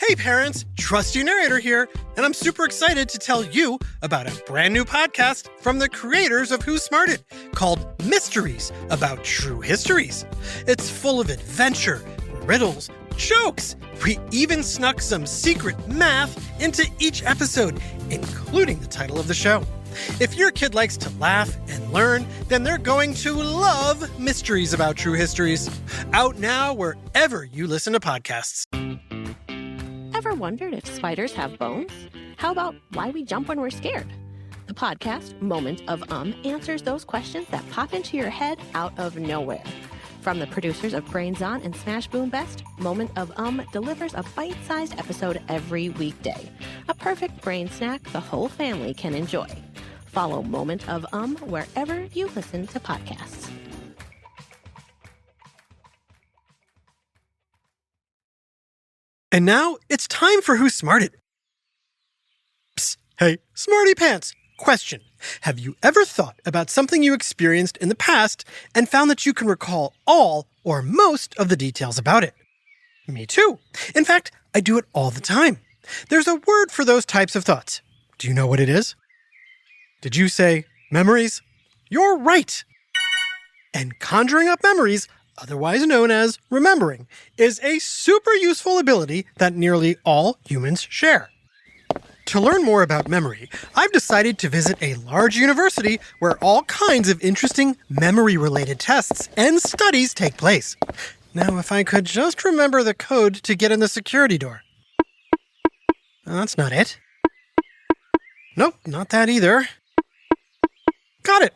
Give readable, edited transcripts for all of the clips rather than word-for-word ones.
Hey parents, Trusty Narrator here, and I'm super excited to tell you about a brand new podcast from the creators of Who Smarted called Mysteries About True Histories. It's full of adventure, riddles, jokes. We even snuck some secret math into each episode, including the title of the show. If your kid likes to laugh and learn, then they're going to love Mysteries About True Histories. Out now wherever you listen to podcasts. Ever wondered if spiders have bones? How about why we jump when we're scared? The podcast, Moment of answers those questions that pop into your head out of nowhere. From the producers of Brains On and Smash Boom Best, Moment of delivers a bite-sized episode every weekday. A perfect brain snack the whole family can enjoy. Follow Moment of wherever you listen to podcasts. And now it's time for Who Smarted. Psst, hey, Smarty Pants. Question. Have you ever thought about something you experienced in the past and found that you can recall all or most of the details about it? Me too. In fact, I do it all the time. There's a word for those types of thoughts. Do you know what it is? Did you say memories? You're right. And conjuring up memories, otherwise known as remembering, is a super useful ability that nearly all humans share. To learn more about memory, I've decided to visit a large university where all kinds of interesting memory-related tests and studies take place. Now, if I could just remember the code to get in the security door. That's not it. Nope, not that either. Got it.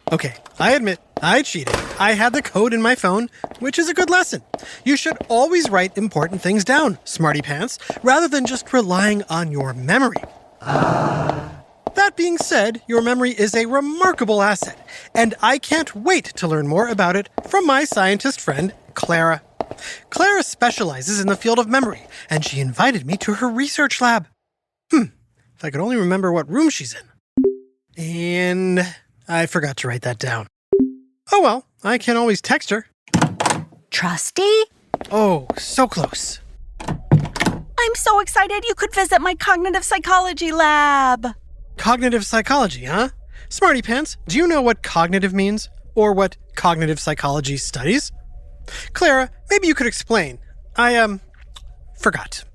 Okay, I admit, I cheated. I had the code in my phone, which is a good lesson. You should always write important things down, Smarty Pants, rather than just relying on your memory. That being said, your memory is a remarkable asset, and I can't wait to learn more about it from my scientist friend, Clara. Clara specializes in the field of memory, and she invited me to her research lab. If I could only remember what room she's in. And I forgot to write that down. Oh well, I can always text her. Trusty? Oh, so close. I'm so excited you could visit my cognitive psychology lab. Cognitive psychology, huh? Smarty Pants, do you know what cognitive means? Or what cognitive psychology studies? Clara, maybe you could explain. I, forgot.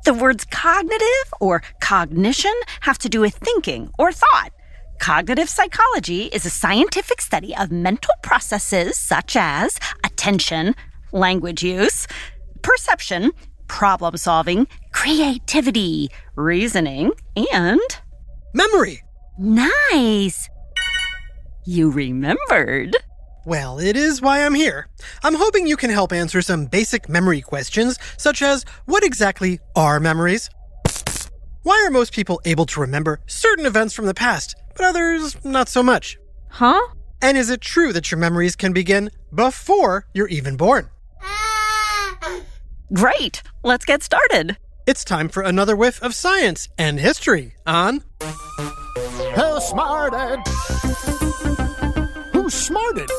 The words cognitive or cognition have to do with thinking or thought. Cognitive psychology is a scientific study of mental processes such as attention, language use, perception, problem solving, creativity, reasoning, and memory. Nice! You remembered. Well, it is why I'm here. I'm hoping you can help answer some basic memory questions, such as, what exactly are memories? Why are most people able to remember certain events from the past, but others not so much? Huh? And is it true that your memories can begin before you're even born? Great! Let's get started. It's time for another whiff of science and history on Who Smarted? Who Smarted?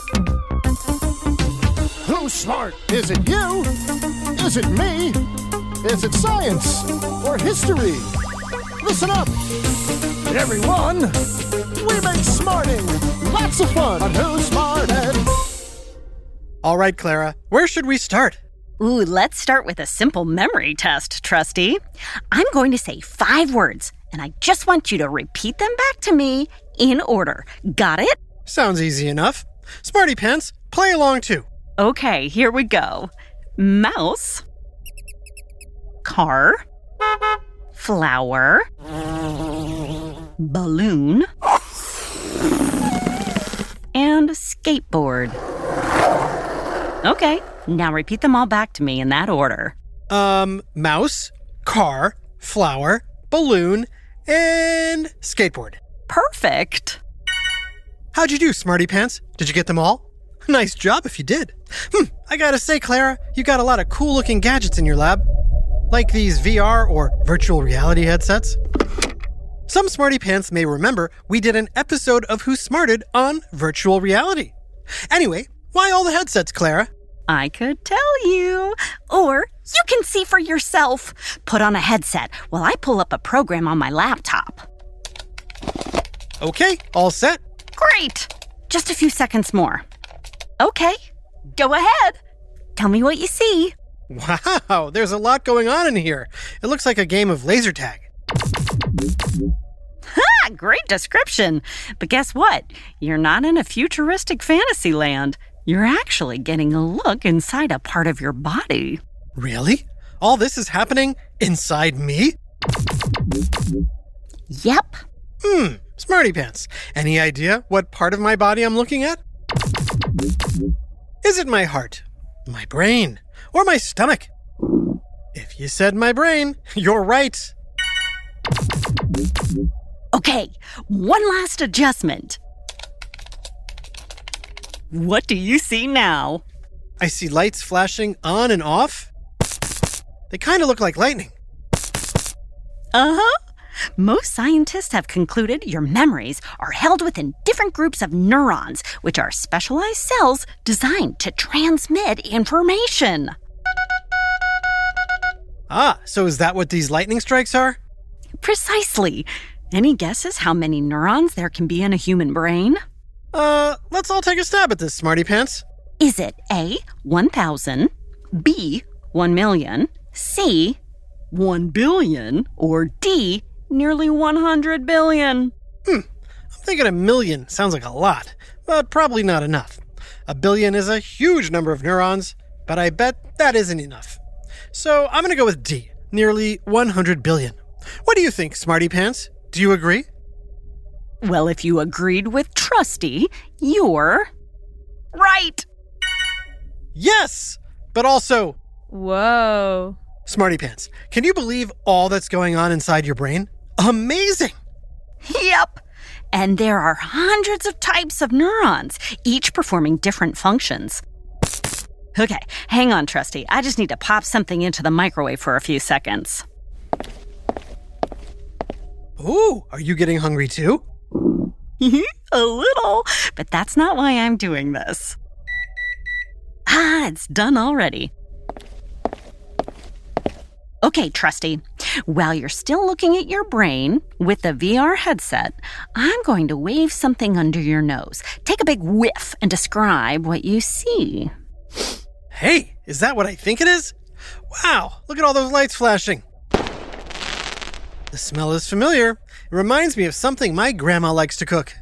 Who's smart? Is it you? Is it me? Is it science or history? Listen up, everyone. We make smarting lots of fun on Who Smarted. All right, Clara, where should we start? Ooh, let's start with a simple memory test, Trusty. I'm going to say 5 words, and I just want you to repeat them back to me in order. Got it? Sounds easy enough. Smarty Pants, play along too. Okay, here we go. Mouse. Car. Flower. Balloon. And skateboard. Okay, now repeat them all back to me in that order. Mouse, car, flower, balloon, and skateboard. Perfect. How'd you do, Smarty Pants? Did you get them all? Nice job if you did. I gotta say, Clara, you got a lot of cool-looking gadgets in your lab. Like these VR or virtual reality headsets. Some Smarty Pants may remember we did an episode of Who Smarted on virtual reality. Anyway, why all the headsets, Clara? I could tell you. Or can see for yourself. Put on a headset while I pull up a program on my laptop. Okay, all set. Great! Just a few seconds more. Okay, go ahead. Tell me what you see. Wow, there's a lot going on in here. It looks like a game of laser tag. Great description. But guess what? You're not in a futuristic fantasy land. You're actually getting a look inside a part of your body. Really? All this is happening inside me? Yep. Smarty Pants. Any idea what part of my body I'm looking at? Is it my heart, my brain, or my stomach? If you said my brain, you're right. Okay, one last adjustment. What do you see now? I see lights flashing on and off. They kind of look like lightning. Uh-huh. Most scientists have concluded your memories are held within different groups of neurons, which are specialized cells designed to transmit information. So is that what these lightning strikes are? Precisely. Any guesses how many neurons there can be in a human brain? Let's all take a stab at this, Smarty Pants. Is it A, 1,000, B, 1 million, C, 1 billion, or D, nearly 100 billion? I'm thinking 1 million sounds like a lot, but probably not enough. 1 billion is a huge number of neurons, but I bet that isn't enough. So I'm gonna go with D, nearly 100 billion. What do you think, Smarty Pants? Do you agree? Well, if you agreed with Trusty, you're right. Yes! But also, Whoa. Smarty Pants, can you believe all that's going on inside your brain? Amazing! Yep. And there are hundreds of types of neurons, each performing different functions. Okay, hang on, Trusty. I just need to pop something into the microwave for a few seconds. Ooh, are you getting hungry too? A little, but that's not why I'm doing this. It's done already. Okay, Trusty, while you're still looking at your brain with the VR headset, I'm going to wave something under your nose. Take a big whiff and describe what you see. Hey, is that what I think it is? Wow, look at all those lights flashing. The smell is familiar. It reminds me of something my grandma likes to cook.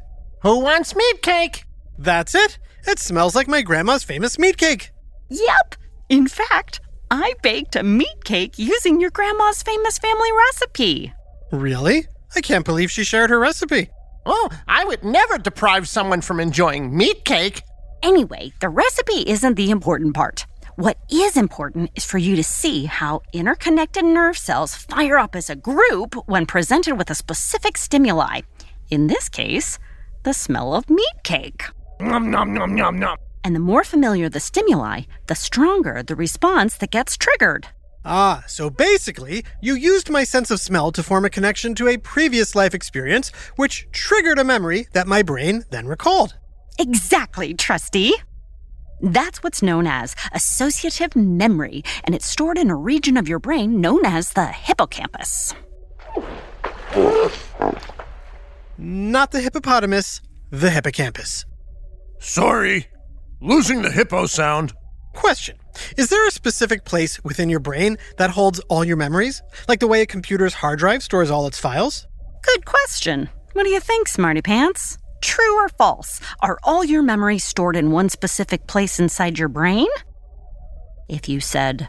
Who wants meat cake? That's it. It smells like my grandma's famous meat cake. Yep. In fact, I baked a meat cake using your grandma's famous family recipe. Really? I can't believe she shared her recipe. Oh, I would never deprive someone from enjoying meat cake. Anyway, the recipe isn't the important part. What is important is for you to see how interconnected nerve cells fire up as a group when presented with a specific stimuli. In this case, the smell of meat cake. Nom nom nom nom nom. And the more familiar the stimuli, the stronger the response that gets triggered. So basically, you used my sense of smell to form a connection to a previous life experience, which triggered a memory that my brain then recalled. Exactly, Trusty. That's what's known as associative memory, and it's stored in a region of your brain known as the hippocampus. Not the hippopotamus, the hippocampus. Sorry, losing the hippo sound. Question. Is there a specific place within your brain that holds all your memories? Like the way a computer's hard drive stores all its files? Good question. What do you think, Smarty Pants? True or false? Are all your memories stored in one specific place inside your brain? If you said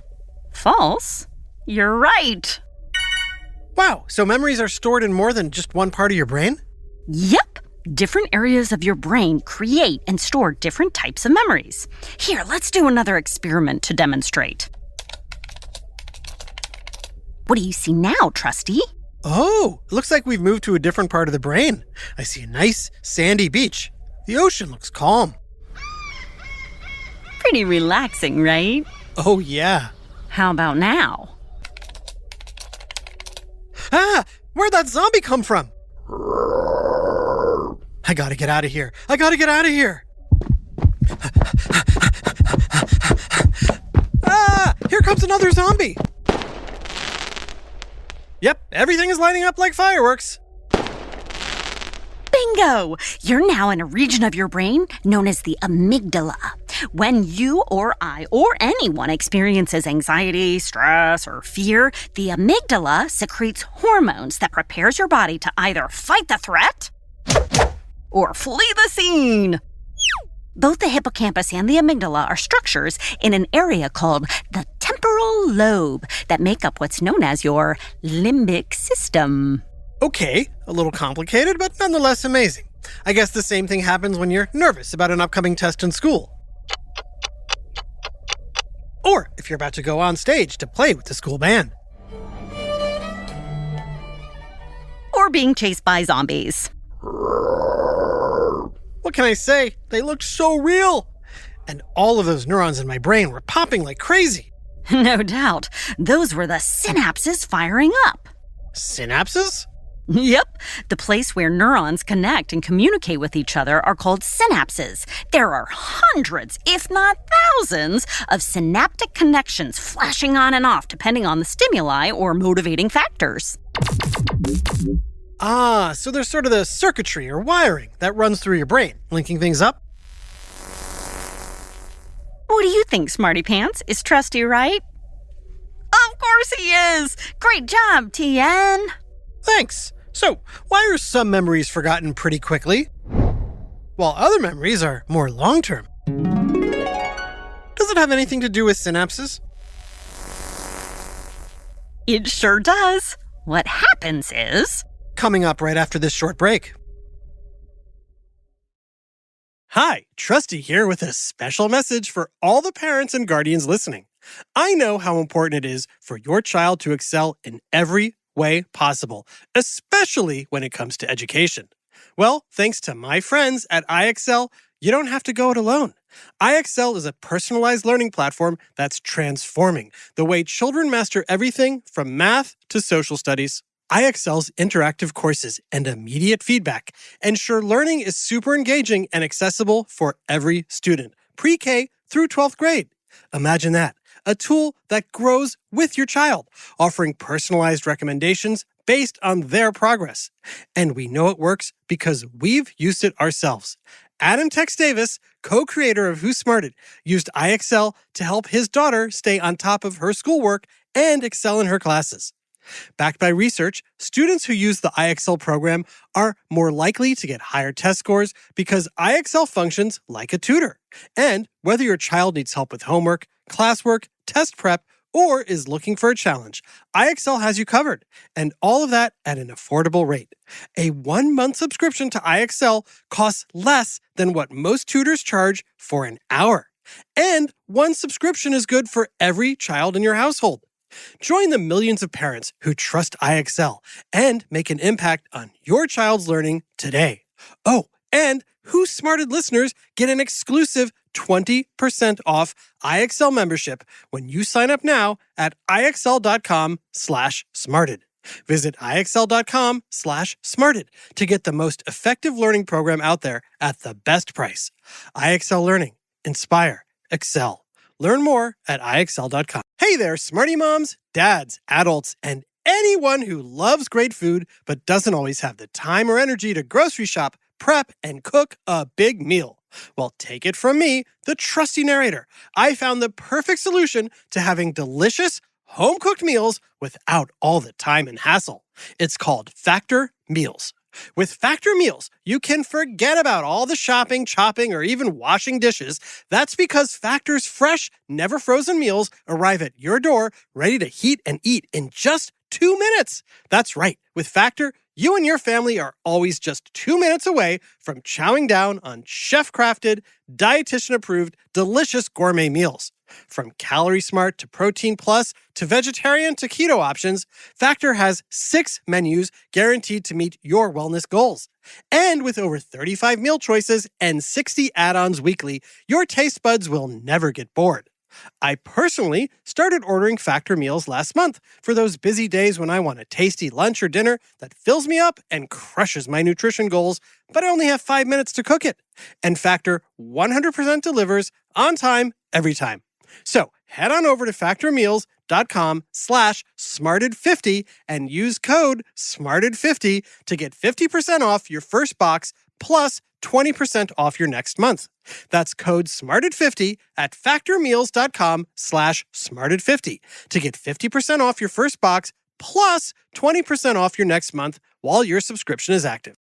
false, you're right. Wow, so memories are stored in more than just one part of your brain? Yep. Different areas of your brain create and store different types of memories. Here, let's do another experiment to demonstrate. What do you see now, Trusty? Oh, it looks like we've moved to a different part of the brain. I see a nice, sandy beach. The ocean looks calm. Pretty relaxing, right? Oh, yeah. How about now? Where'd that zombie come from? I gotta get out of here. Here comes another zombie. everything is lighting up like fireworks. Bingo! You're now in a region of your brain known as the amygdala. When you or I or anyone experiences anxiety, stress, or fear, the amygdala secretes hormones that prepares your body to either fight the threat or flee the scene. Both the hippocampus and the amygdala are structures in an area called the temporal lobe that make up what's known as your limbic system. Okay, a little complicated, but nonetheless amazing. I guess the same thing happens when you're nervous about an upcoming test in school. Or if you're about to go on stage to play with the school band. Or being chased by zombies. What can I say? They looked so real. And all of those neurons in my brain were popping like crazy. No doubt. Those were the synapses firing up. Synapses? Yep. The place where neurons connect and communicate with each other are called synapses. There are hundreds, if not thousands, of synaptic connections flashing on and off depending on the stimuli or motivating factors. Ah, so there's sort of the circuitry or wiring that runs through your brain, linking things up. What do you think, Smarty Pants? Is Trusty right? Of course he is! Great job, TN! Thanks. So, why are some memories forgotten pretty quickly, while other memories are more long-term? Does it have anything to do with synapses? It sure does. What happens is... Coming up right after this short break. Hi, Trusty here with a special message for all the parents and guardians listening. I know how important it is for your child to excel in every way possible, especially when it comes to education. Well, thanks to my friends at IXL, you don't have to go it alone. IXL is a personalized learning platform that's transforming the way children master everything from math to social studies. IXL's interactive courses and immediate feedback ensure learning is super engaging and accessible for every student, pre-K through 12th grade. Imagine that. A tool that grows with your child, offering personalized recommendations based on their progress. And we know it works because we've used it ourselves. Adam Tex Davis, co-creator of Who Smarted, used IXL to help his daughter stay on top of her schoolwork and excel in her classes. Backed by research, students who use the IXL program are more likely to get higher test scores because IXL functions like a tutor. And whether your child needs help with homework, classwork, test prep, or is looking for a challenge, IXL has you covered, and all of that at an affordable rate. A 1-month subscription to IXL costs less than what most tutors charge for an hour. And one subscription is good for every child in your household. Join the millions of parents who trust IXL and make an impact on your child's learning today. Oh, and Who Smarted listeners get an exclusive 20% off IXL membership when you sign up now at IXL.com/smarted. Visit IXL.com/smarted to get the most effective learning program out there at the best price. IXL Learning. Inspire. Excel. Learn more at IXL.com. Hey there, Smarty moms, dads, adults, and anyone who loves great food but doesn't always have the time or energy to grocery shop, prep, and cook a big meal. Well, take it from me, the trusty narrator. I found the perfect solution to having delicious, home-cooked meals without all the time and hassle. It's called Factor Meals. With Factor Meals, you can forget about all the shopping, chopping, or even washing dishes. That's because Factor's fresh, never frozen meals arrive at your door ready to heat and eat in just 2 minutes. That's right. With Factor, you and your family are always just 2 minutes away from chowing down on chef-crafted, dietitian-approved, delicious gourmet meals. From Calorie Smart to Protein Plus to vegetarian to keto options, Factor has 6 menus guaranteed to meet your wellness goals. And with over 35 meal choices and 60 add-ons weekly, your taste buds will never get bored. I personally started ordering Factor meals last month for those busy days when I want a tasty lunch or dinner that fills me up and crushes my nutrition goals, but I only have 5 minutes to cook it. And Factor 100% delivers on time, every time. So head on over to factormeals.com factormeals.com/smarted50 and use code SMARTED50 to get 50% off your first box plus 20% off your next month. That's code SMARTED50 at factormeals.com/smarted50 to get 50% off your first box plus 20% off your next month while your subscription is active.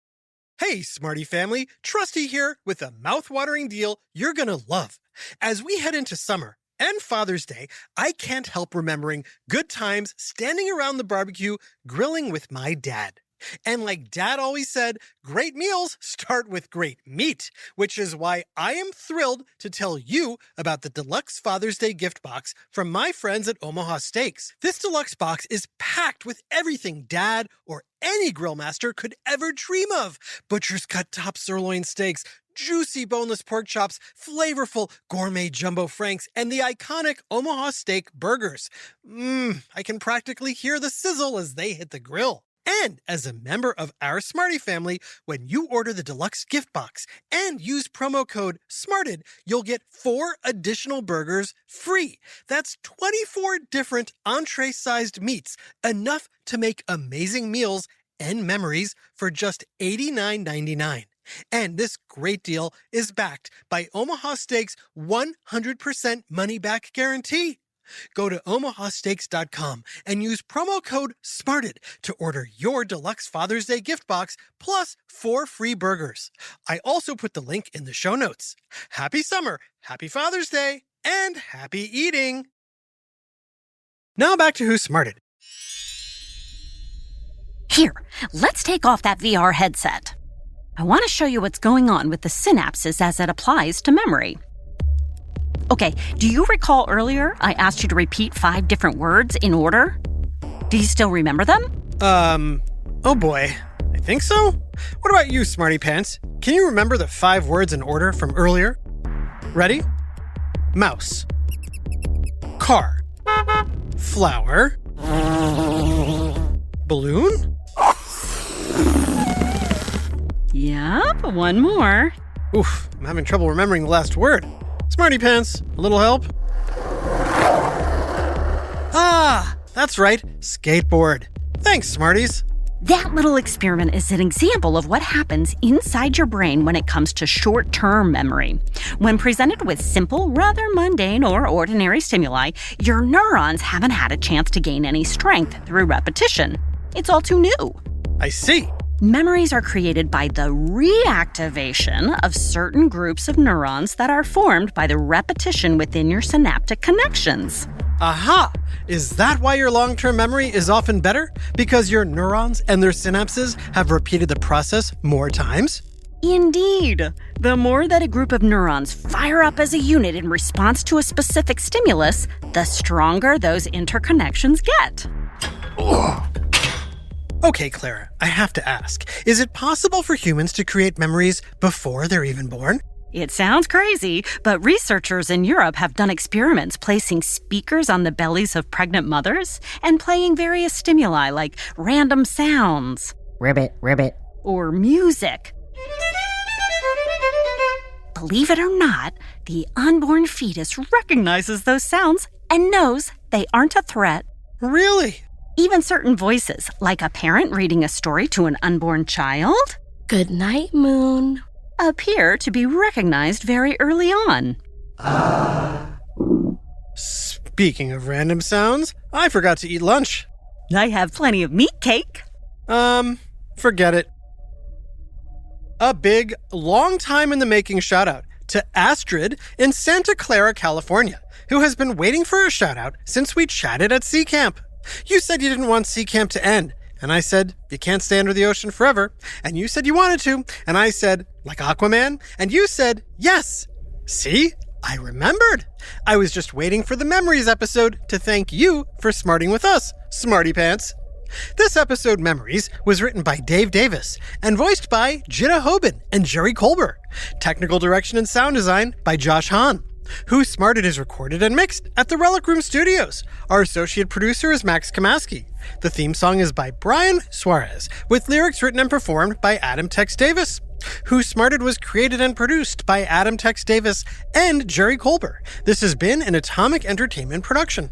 Hey, Smarty family, Trusty here with a mouth-watering deal you're gonna love. As we head into summer and Father's Day, I can't help remembering good times standing around the barbecue grilling with my dad. And like Dad always said, great meals start with great meat, which is why I am thrilled to tell you about the Deluxe Father's Day gift box from my friends at Omaha Steaks. This deluxe box is packed with everything Dad or any grill master could ever dream of. Butcher's cut top sirloin steaks, juicy boneless pork chops, flavorful gourmet jumbo franks, and the iconic Omaha Steak burgers. I can practically hear the sizzle as they hit the grill. And as a member of our Smarty family, when you order the deluxe gift box and use promo code SMARTED, you'll get 4 additional burgers free. That's 24 different entree-sized meats, enough to make amazing meals and memories for just $89.99. And this great deal is backed by Omaha Steaks' 100% money-back guarantee. Go to omahasteaks.com and use promo code SMARTED to order your deluxe Father's Day gift box plus 4 free burgers. I also put the link in the show notes. Happy summer, happy Father's Day, and happy eating! Now back to Who's Smarted. Here, let's take off that VR headset. I want to show you what's going on with the synapses as it applies to memory. Okay, do you recall earlier I asked you to repeat 5 different words in order? Do you still remember them? Oh boy, I think so. What about you, Smarty Pants? Can you remember the 5 words in order from earlier? Ready? Mouse. Car. Flower. Balloon? Yep, one more. Oof, I'm having trouble remembering the last word. Smarty Pants, a little help? Ah, that's right, skateboard. Thanks, Smarties. That little experiment is an example of what happens inside your brain when it comes to short-term memory. When presented with simple, rather mundane or ordinary stimuli, your neurons haven't had a chance to gain any strength through repetition. It's all too new. I see. Memories are created by the reactivation of certain groups of neurons that are formed by the repetition within your synaptic connections. Aha! Is that why your long-term memory is often better? Because your neurons and their synapses have repeated the process more times? Indeed. The more that a group of neurons fire up as a unit in response to a specific stimulus, the stronger those interconnections get. Okay, Clara, I have to ask, is it possible for humans to create memories before they're even born? It sounds crazy, but researchers in Europe have done experiments placing speakers on the bellies of pregnant mothers and playing various stimuli like random sounds. Ribbit, ribbit. Or music. Believe it or not, the unborn fetus recognizes those sounds and knows they aren't a threat. Really? Even certain voices, like a parent reading a story to an unborn child, Good night, Moon, appear to be recognized very early on. Speaking of random sounds, I forgot to eat lunch. I have plenty of meat cake. Forget it. A big, long time in the making shout out to Astrid in Santa Clara, California, who has been waiting for a shout out since we chatted at Sea Camp. You said you didn't want Sea Camp to end, and I said, you can't stay under the ocean forever, and you said you wanted to, and I said, like Aquaman, and you said, yes. See? I remembered. I was just waiting for the Memories episode to thank you for smarting with us, Smarty Pants. This episode, Memories, was written by Dave Davis and voiced by Jenna Hoban and Jerry Colbert. Technical direction and sound design by Josh Hahn. Who Smarted is recorded and mixed at the Relic Room Studios. Our associate producer is Max Kamaski. The theme song is by Brian Suarez, with lyrics written and performed by Adam Tex Davis. Who Smarted was created and produced by Adam Tex Davis and Jerry Colbert. This has been an Atomic Entertainment production.